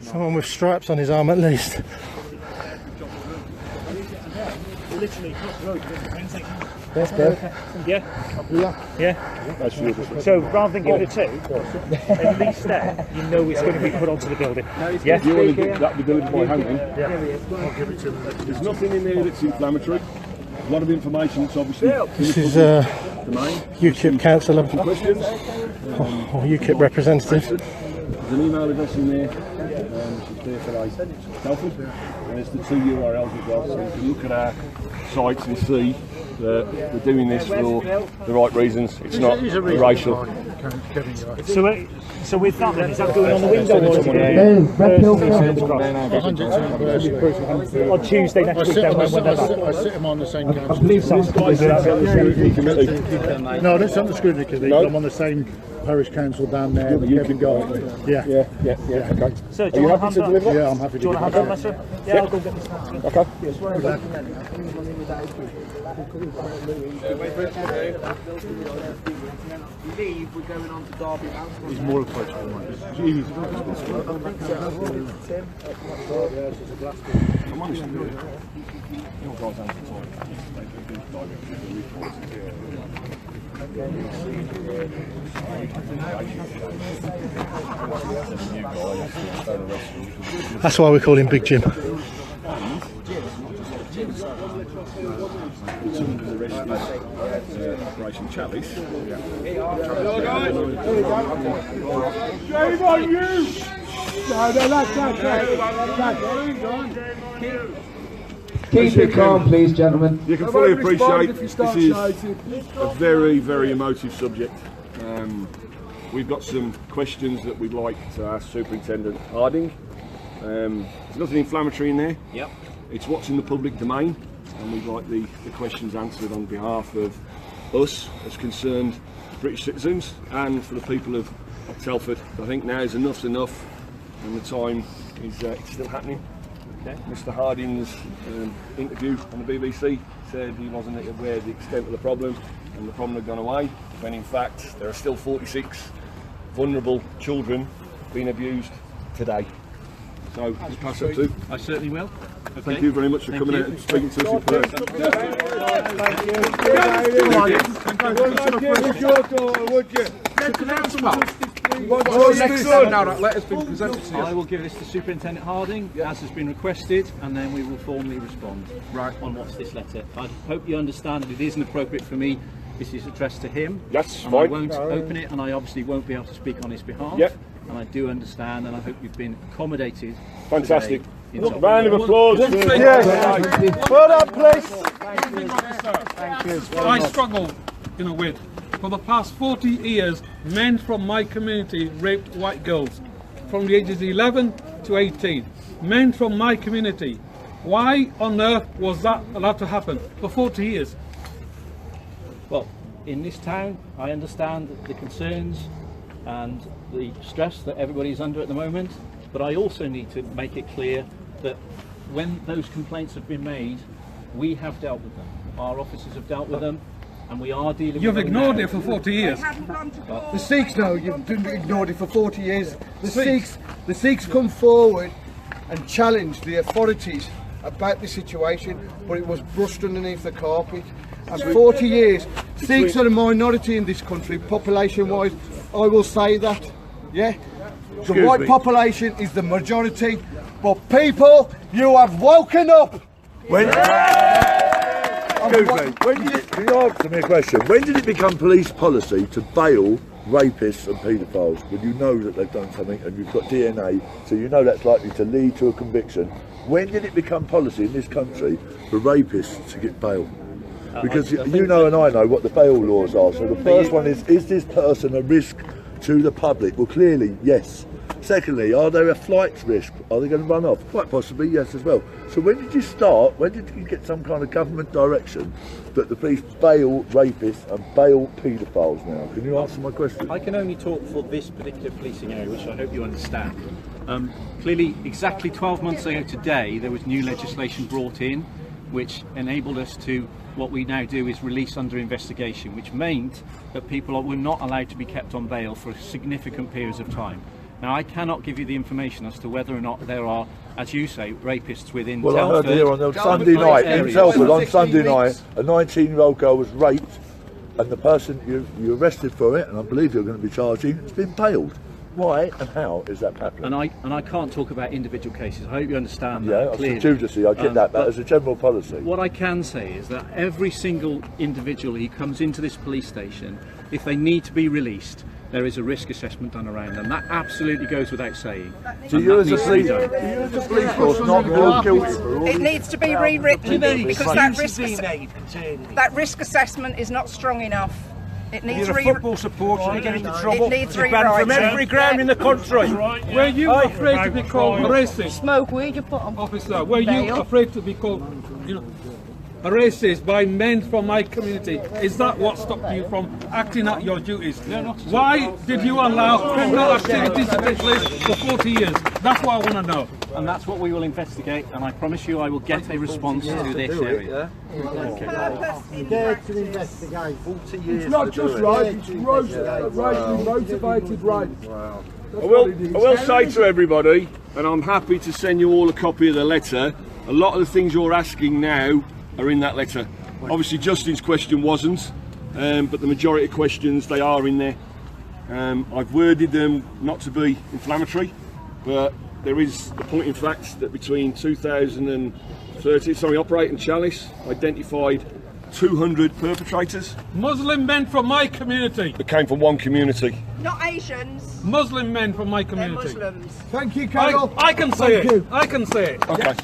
Someone with stripes on his arm at least. Yeah. So rather than give it a 2, at least then you know it's going to be put onto the building. Yeah. You want to get that be delivered by hanging? There's nothing in there that's inflammatory. A lot of information that's obviously. This is UKIP councillor or UKIP representative. There's an email address in there, which is there for Telford, and there's the 2 URLs as well, so you can look at our sites and see that we're doing this for the right reasons. It's not racial. So with that then, is that going on the window or on Tuesday next week then? I sit him on the same council. I believe so. No, this isn't the scrutiny committee. No. I'm on the same parish council down there. Kevin Garden. Yeah. Okay. So Are you happy to deliver that? Yeah, I'm happy to Do you want to have that, Lester? Yeah, I'll go get this now. Okay. Leave, we're going on to Derby House. He's more approachable, mate. I'm honest with you. Your guys answer to That's why we call him Big Jim. Operation Chalice. Shame on you! Keep it calm, please, gentlemen. You can fully appreciate this is a very, very emotive subject. We've got some questions that we'd like to ask Superintendent Harding. There's nothing inflammatory in there. Yep. It's what's in the public domain, and we'd like the questions answered on behalf of us as concerned British citizens and for the people of Telford. I think now is enough's enough, and the time is it's still happening. Okay. Mr. Harding's interview on the BBC said he wasn't aware of the extent of the problem and the problem had gone away, when in fact there are still 46 vulnerable children being abused today. So just pass it to. I certainly will. Okay. Thank you very much for coming out and speaking to us in person. I will give this to Superintendent Harding, as has been requested, and then we will formally respond on what's this letter. I hope you understand that it isn't appropriate for me. This is addressed to him. That's and fine. I won't open it, and I obviously won't be able to speak on his behalf. Yep. And I do understand, and I hope you've been accommodated. Fantastic. today. Round of applause. Yes. Well done, please. I struggle with. For the past 40 years, men from my community raped white girls from the ages 11 to 18. Men from my community. Why on earth was that allowed to happen for 40 years? Well, in this town, I understand the concerns and the stress that everybody's under at the moment, but I also need to make it clear that when those complaints have been made, we have dealt with them. Our officers have dealt with them, and we are dealing You've with them ignored now. it for 40 years. The Sikhs know you've ignored it for 40 years. The Sikhs come forward and challenge the authorities about the situation, but it was brushed underneath the carpet. And 40 years, Sikhs are a minority in this country, population-wise. I will say that. Yeah, the white population is the majority, but people, you have woken up. Excuse me, can you answer me a question? When did it become police policy to bail rapists and paedophiles when you know that they've done something and you've got DNA, so you know that's likely to lead to a conviction? When did it become policy in this country for rapists to get bail? Because you know and I know what the bail laws are. So the first one is this person a risk to the public? Well, clearly, yes. Secondly, are they a flight risk? Are they going to run off? Quite possibly, yes, as well. So when did you start, when did you get some kind of government direction that the police bail rapists and bail paedophiles now? Can you answer my question? I can only talk for this particular policing area, which I hope you understand. Clearly, exactly 12 months ago today, there was new legislation brought in which enabled us to, what we now do is release under investigation, which meant that people were not allowed to be kept on bail for significant periods of time. Now, I cannot give you the information as to whether or not there are, as you say, rapists within Well, Telford. I heard here on Sunday night in Telford, on Sunday night, a 19-year-old girl was raped, and the person you arrested for it, and I believe you're going to be charging, has been bailed. Why and how is that happening? And I can't talk about individual cases. I hope you understand Yeah, that clearly. it's judicacy, I get that, but but as a general policy. What I can say is that every single individual who comes into this police station, if they need to be released, there is a risk assessment done around them. That absolutely goes without saying. So And you that as a needs to be police, done. you as a police force not more guilty for all It needs to be rewritten because that risk assessment is not strong enough. It needs You're a football supporter, you get into trouble. It needs You're banned from every ground in the country. Were you afraid to be called racist? Smoke weed, you put on. Officer, were you afraid to be called, a racist by men from my community? Is that what stopped you from acting out your duties? Why did you allow criminal activities to take place for 40 years? That's what I want to know. And that's what we will investigate, and I promise you I will get a response to this area. It's not just right, it's racially motivated right. I will say to everybody, and I'm happy to send you all a copy of the letter, a lot of the things you're asking now are in that letter. Obviously Justin's question wasn't, but the majority of questions, they are in there. I've worded them not to be inflammatory, but there is the point in fact that between 2013, Operation Chalice identified 200 perpetrators. Muslim men from my community. That came from one community. Not Asians. Muslim men from my community. They're Muslims. Thank you, Carol. I can say it. I can say it. Okay.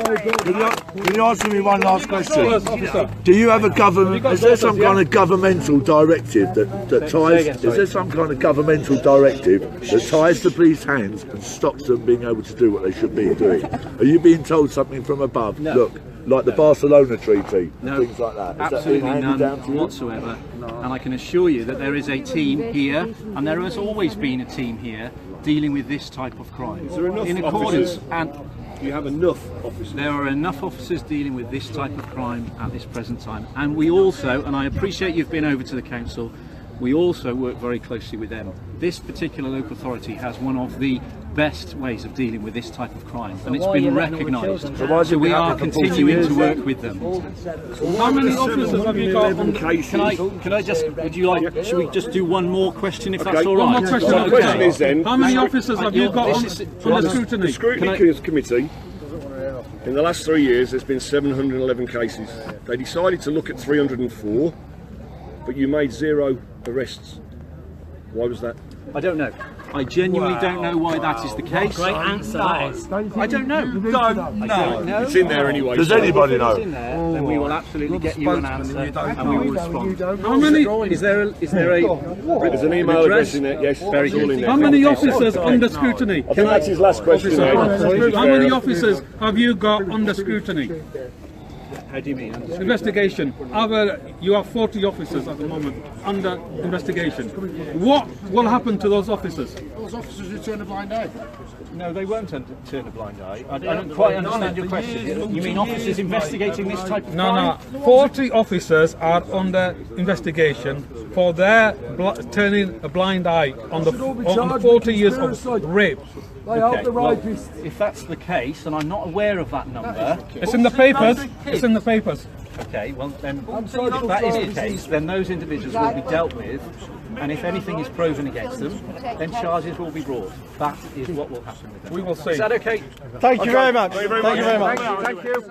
Can you answer me one last question? Officer. Do you have a government? Is there some kind of governmental directive that ties? Is there some kind of governmental directive that ties the police hands and stops them being able to do what they should be doing? Are you being told something from above? No. Look, like the Barcelona Treaty, No, things like that. Is absolutely that being handed down to none you? whatsoever. And I can assure you that there is a team here, and there has always been a team here dealing with this type of crime. Is there enough in accordance, officers? and You have enough officers. there are enough officers dealing with this type of crime at this present time. And we also, and I appreciate you've been over to the council, we also work very closely with them. This particular local authority has one of the best ways of dealing with this type of crime, and it's been recognised. So we are continuing to work with them. How many officers have you got on Can I just, would you like, should we just do one more question if that's Okay. all One right? more question. So the question is then, How many officers have you got on the the scrutiny? Scrutiny Committee, in the last 3 years, there's been 711 cases. They decided to look at 304, but you made 0 arrests. Why was that? I don't know. I genuinely don't know why that is the case. Great answer, that is. I don't know. No. It's in there anyway. Does so- anybody If know? it's in there, then we will absolutely get you an answer, and we will respond. How many? Is there a There's an email address in there, yes. Very it's all good. in there. How many officers under scrutiny? I think that's his last question. mate. How many officers have you got under scrutiny? How do you mean? Investigation. You have 40 officers at the moment under investigation. What will happen to those officers? Those officers who turn a blind eye. No, they won't turn a blind eye. I don't quite understand your question. You mean officers investigating this type of crime? No. 40 officers are under investigation for their turning a blind eye on the 40 years of rape. Okay, well, if that's the case, and I'm not aware of that number. It's in the papers. It's in the papers. Okay, well then, if that is the case, then those individuals will be dealt with, and if anything is proven against them, then charges will be brought. That is what will happen with them. We will see. Is that okay? Thank you very much. Thank you very much. Thank you.